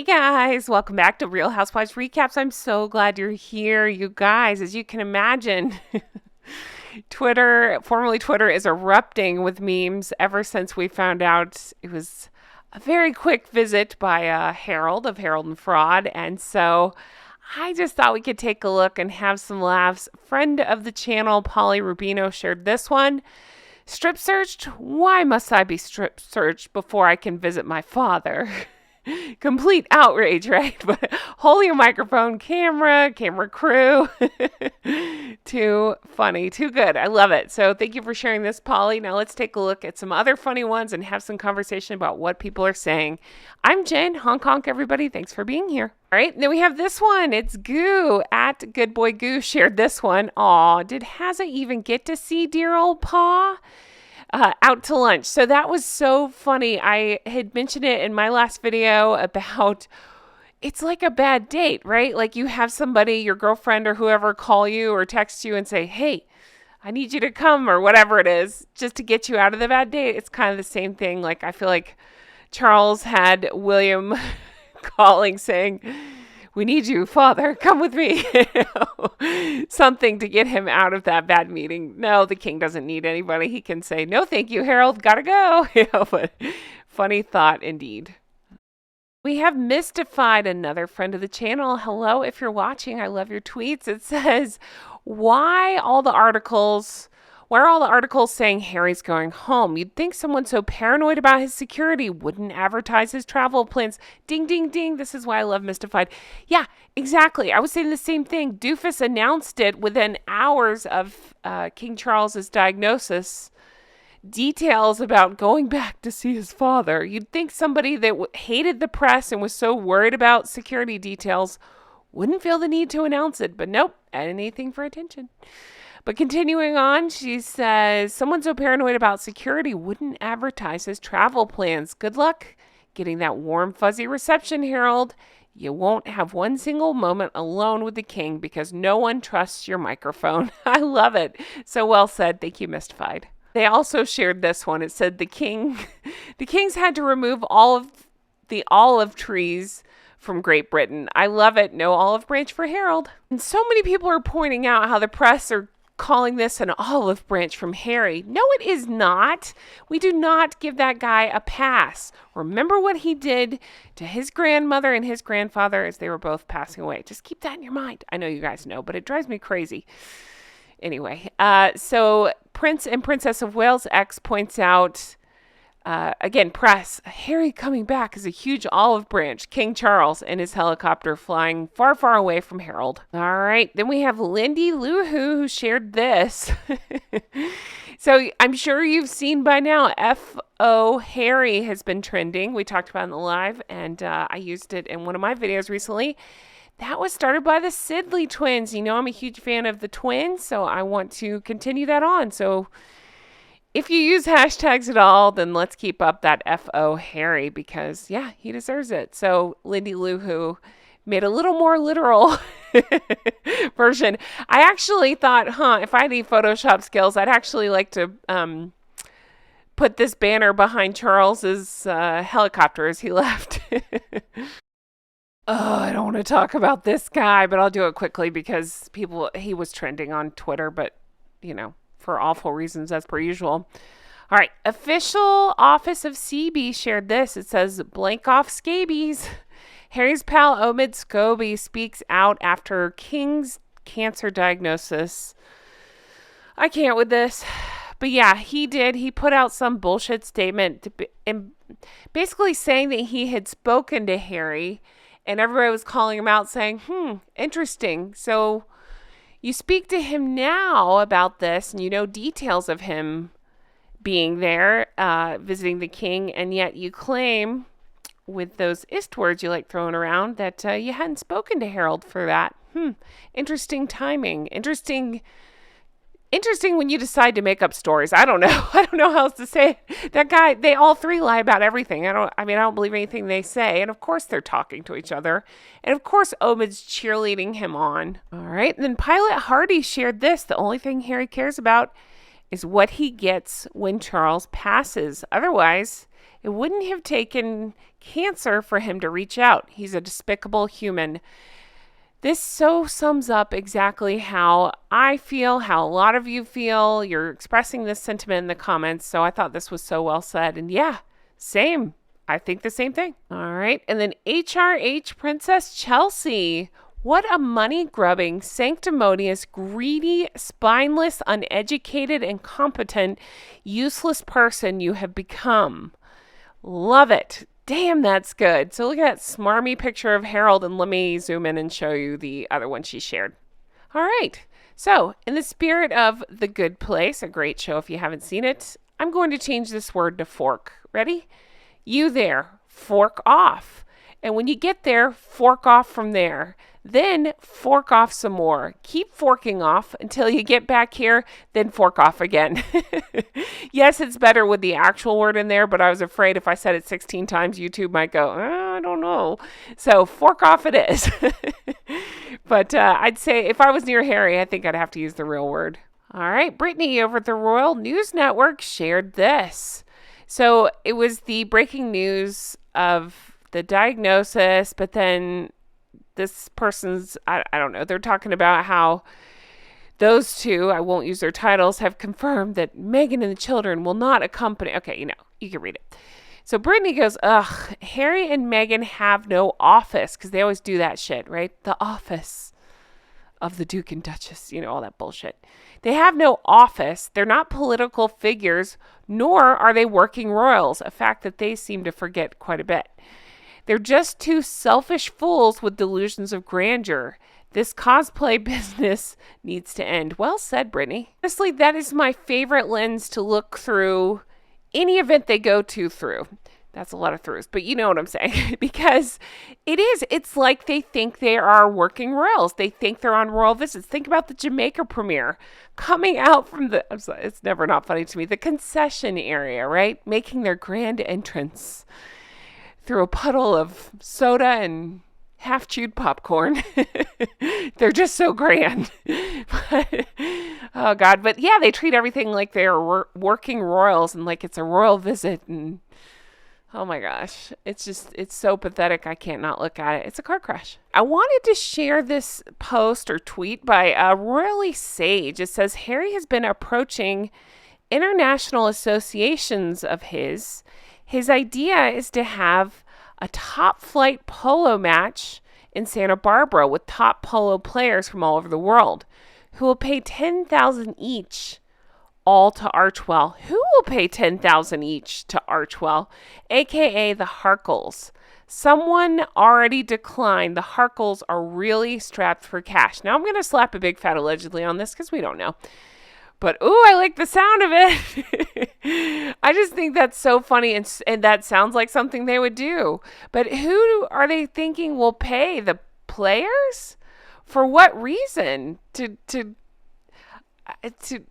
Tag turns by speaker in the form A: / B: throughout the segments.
A: Hey guys, welcome back to Real Housewives Recaps. I'm so glad you're here, you guys. As you can imagine, Twitter, formerly Twitter, is erupting with memes ever since we found out it was a very quick visit by Harold of Harold and Fraud. And so I just thought we could take a look and have some laughs. Friend of the channel, Polly Rubino, shared this one. Strip searched? Why must I be strip searched before I can visit my father? Complete outrage, right? But holding a microphone, camera crew. Too funny, too good. I love it. So thank you for sharing this, Polly. Now let's take a look at some other funny ones and have some conversation about what people are saying. I'm Jen. Honk honk, everybody. Thanks for being here. All right, then we have this one. It's Goo at Good Boy Goo shared this one. Aw, did Hazza even get to see dear old Pa? Out to lunch. So that was so funny. I had mentioned it in my last video about it's like a bad date, right? Like you have somebody, your girlfriend or whoever, call you or text you and say, hey, I need you to come or whatever it is, just to get you out of the bad date. It's kind of the same thing. Like I feel like Charles had William calling saying, we need you, father, come with me. Something to get him out of that bad meeting. No, the king doesn't need anybody. He can say, no, thank you, Harold, gotta go. But funny thought indeed. We have mystified another friend of the channel. Hello, if you're watching, I love your tweets. It says, why are all the articles saying Harry's going home? You'd think someone so paranoid about his security wouldn't advertise his travel plans. Ding, ding, ding. This is why I love Mystified. Yeah, exactly. I was saying the same thing. Doofus announced it within hours of King Charles's diagnosis. Details about going back to see his father. You'd think somebody that hated the press and was so worried about security details wouldn't feel the need to announce it. But nope, anything for attention. But continuing on, she says, someone so paranoid about security wouldn't advertise his travel plans. Good luck getting that warm, fuzzy reception, Harold. You won't have one single moment alone with the king because no one trusts your microphone. I love it. So well said. Thank you, Mystified. They also shared this one. It said the kings had to remove all of the olive trees from Great Britain. I love it. No olive branch for Harold. And so many people are pointing out how the press are calling this an olive branch from Harry. No, it is not. We do not give that guy a pass. Remember what he did to his grandmother and his grandfather as they were both passing away. Just keep that in your mind. I know you guys know, but it drives me crazy. Anyway, so Prince and Princess of Wales X points out, again, press, Harry coming back is a huge olive branch. King Charles and his helicopter flying far, far away from Harold. All right, then we have Lindy Lou who shared this. So I'm sure you've seen by now, F.O. Harry has been trending. We talked about it in the live, and I used it in one of my videos recently. That was started by the Sidley twins. You know, I'm a huge fan of the twins, so I want to continue that on. So if you use hashtags at all, then let's keep up that F.O. Harry because, yeah, he deserves it. So Lindy Lou who made a little more literal version. I actually thought, if I had any Photoshop skills, I'd actually like to put this banner behind Charles's helicopter as he left. Oh, I don't want to talk about this guy, but I'll do it quickly because he was trending on Twitter, but, you know, for awful reasons as per usual. All right. Official Office of CB shared this. It says, blank off scabies. Harry's pal Omid Scobie speaks out after King's cancer diagnosis. I can't with this. But yeah, he did. He put out some bullshit statement basically saying that he had spoken to Harry. And everybody was calling him out saying, interesting. So you speak to him now about this and you know details of him being there, visiting the king. And yet you claim with those ist words you like throwing around that you hadn't spoken to Harold for that. Interesting timing. Interesting when you decide to make up stories. I don't know. I don't know how else to say it. That guy, they all three lie about everything. I don't believe anything they say. And of course they're talking to each other. And of course Omid's cheerleading him on. All right. And then Pilot Hardy shared this. The only thing Harry cares about is what he gets when Charles passes. Otherwise, It wouldn't have taken cancer for him to reach out. He's a despicable human. This so sums up exactly how I feel, how a lot of you feel. You're expressing this sentiment in the comments, so I thought this was so well said. And yeah, same. I think the same thing. All right. And then HRH Princess Chelsea. What a money-grubbing, sanctimonious, greedy, spineless, uneducated, incompetent, useless person you have become. Love it. Damn, that's good. So look at that smarmy picture of Harold, and let me zoom in and show you the other one she shared. All right. So in the spirit of The Good Place, a great show if you haven't seen it, I'm going to change this word to fork. Ready? You there, fork off. And when you get there, fork off from there. Then fork off some more. Keep forking off until you get back here, then fork off again. Yes, it's better with the actual word in there, but I was afraid if I said it 16 times, YouTube might go, I don't know. So fork off it is. But I'd say if I was near Harry, I think I'd have to use the real word. All right, Brittany over at the Royal News Network shared this. So it was the breaking news of the diagnosis, but then this person's, I don't know, they're talking about how those two, I won't use their titles, have confirmed that Meghan and the children will not accompany. Okay, you can read it. So Brittany goes, ugh, Harry and Meghan have no office, because they always do that shit, right? The office of the Duke and Duchess, all that bullshit. They have no office. They're not political figures, nor are they working royals, a fact that they seem to forget quite a bit. They're just two selfish fools with delusions of grandeur. This cosplay business needs to end. Well said, Brittany. Honestly, that is my favorite lens to look through any event they go through. That's a lot of throughs, but you know what I'm saying. Because it's like they think they are working royals. They think they're on royal visits. Think about the Jamaica premiere coming out from it's never not funny to me, the concession area, right? Making their grand entrance through a puddle of soda and half-chewed popcorn. They're just so grand. Oh, God. But yeah, they treat everything like they're working royals and like it's a royal visit. And oh my gosh, it's so pathetic. I can't not look at it. It's a car crash. I wanted to share this post or tweet by Royally Sage. It says, Harry has been approaching international associations of his. His idea is to have a top flight polo match in Santa Barbara with top polo players from all over the world who will pay $10,000 each all to Archwell. Who will pay $10,000 each to Archwell, aka the Harkles? Someone already declined. The Harkles are really strapped for cash. Now I'm going to slap a big fat allegedly on this because we don't know. But, ooh, I like the sound of it. I just think that's so funny, and that sounds like something they would do. But who are they thinking will pay? The players? For what reason? To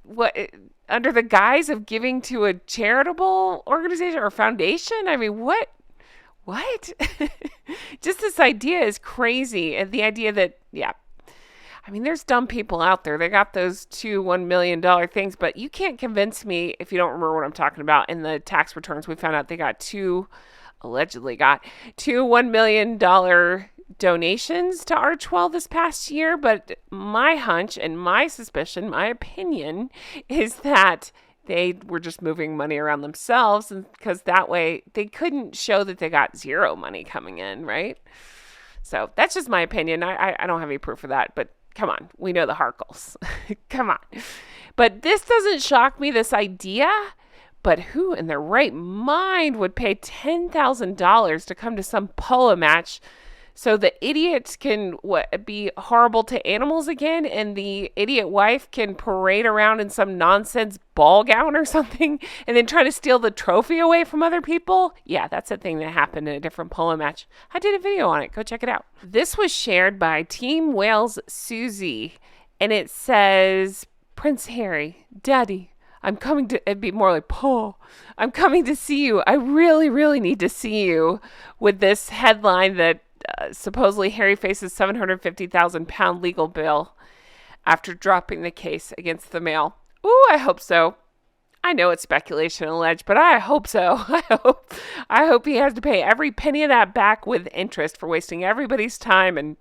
A: what? Under the guise of giving to a charitable organization or foundation? I mean, what? Just this idea is crazy. And the idea that, yeah. I mean, there's dumb people out there. They got those two $1 million things, but you can't convince me, if you don't remember what I'm talking about, in the tax returns, we found out they allegedly got two $1 million donations to Archwell this past year. But my hunch and my suspicion, my opinion, is that they were just moving money around themselves, and because that way they couldn't show that they got zero money coming in, right? So that's just my opinion. I don't have any proof of that, but come on, we know the Harkles. Come on. But this doesn't shock me, this idea. But who in their right mind would pay $10,000 to come to some polo match so the idiots can be horrible to animals again, and the idiot wife can parade around in some nonsense ball gown or something and then try to steal the trophy away from other people? Yeah, that's a thing that happened in a different polo match. I did a video on it. Go check it out. This was shared by Team Wales Susie, and it says, Prince Harry, Daddy, I'm coming to, it'd be more like, Paul, I'm coming to see you. I really, really need to see you, with this headline that supposedly Harry faces £750,000 legal bill after dropping the case against the Mail. Ooh, I hope so. I know it's speculation alleged, but I hope so. I hope he has to pay every penny of that back with interest for wasting everybody's time and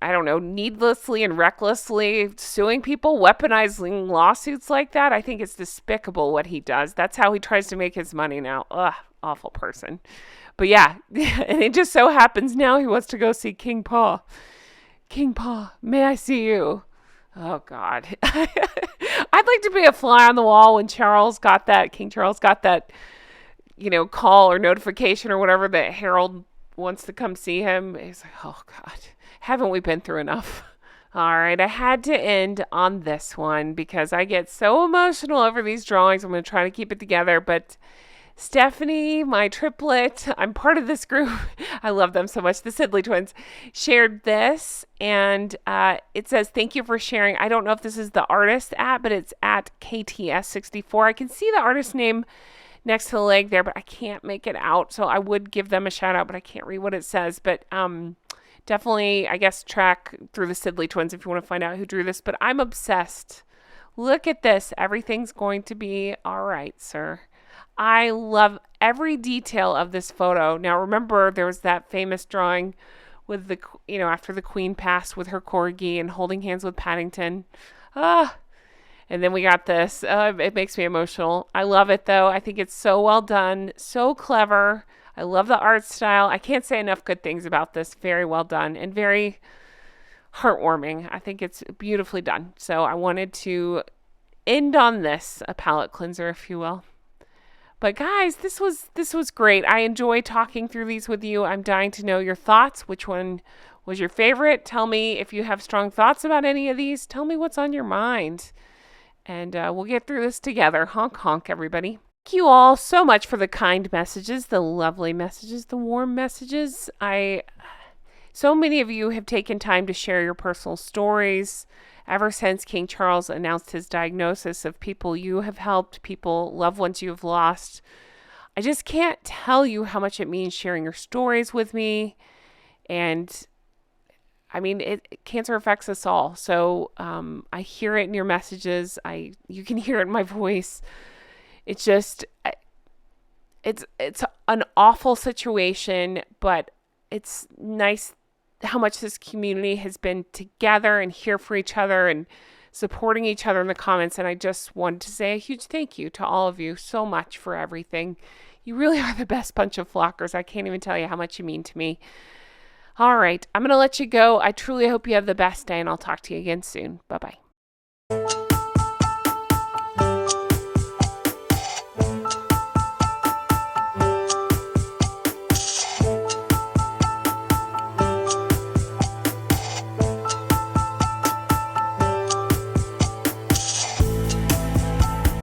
A: I don't know, needlessly and recklessly suing people, weaponizing lawsuits like that. I think it's despicable what he does. That's how he tries to make his money now. Ugh, awful person. But yeah, and it just so happens now he wants to go see King Paul. King Paul, may I see you? Oh, God. I'd like to be a fly on the wall when King Charles got that, call or notification or whatever that Harold wants to come see him. He's like, oh, God. Haven't we been through enough? All right, I had to end on this one because I get so emotional over these drawings. I'm going to try to keep it together, but Stephanie, my triplet, I'm part of this group. I love them so much. The Sidley twins shared this, and it says, thank you for sharing. I don't know if this is the artist at, but it's at KTS64. I can see the artist name next to the leg there, but I can't make it out. So I would give them a shout out, but I can't read what it says. But definitely, I guess, track through the Sidley twins if you want to find out who drew this. But I'm obsessed. Look at this. Everything's going to be all right, sir. I love every detail of this photo. Now, remember, there was that famous drawing with after the Queen passed with her corgi and holding hands with Paddington. And then we got this. It makes me emotional. I love it, though. I think it's so well done, so clever. I love the art style. I can't say enough good things about this. Very well done and very heartwarming. I think it's beautifully done. So I wanted to end on this, a palette cleanser, if you will. But guys, this was great. I enjoy talking through these with you. I'm dying to know your thoughts. Which one was your favorite? Tell me if you have strong thoughts about any of these. Tell me what's on your mind. And we'll get through this together. Honk, honk, everybody. Thank you all so much for the kind messages, the lovely messages, the warm messages. So many of you have taken time to share your personal stories ever since King Charles announced his diagnosis of people you have helped, loved ones you have lost. I just can't tell you how much it means sharing your stories with me. And I mean, cancer affects us all. So I hear it in your messages. You can hear it in my voice. It's just, it's an awful situation, but it's nice how much this community has been together and here for each other and supporting each other in the comments. And I just wanted to say a huge thank you to all of you so much for everything. You really are the best bunch of flockers. I can't even tell you how much you mean to me. All right, I'm going to let you go. I truly hope you have the best day, and I'll talk to you again soon. Bye-bye.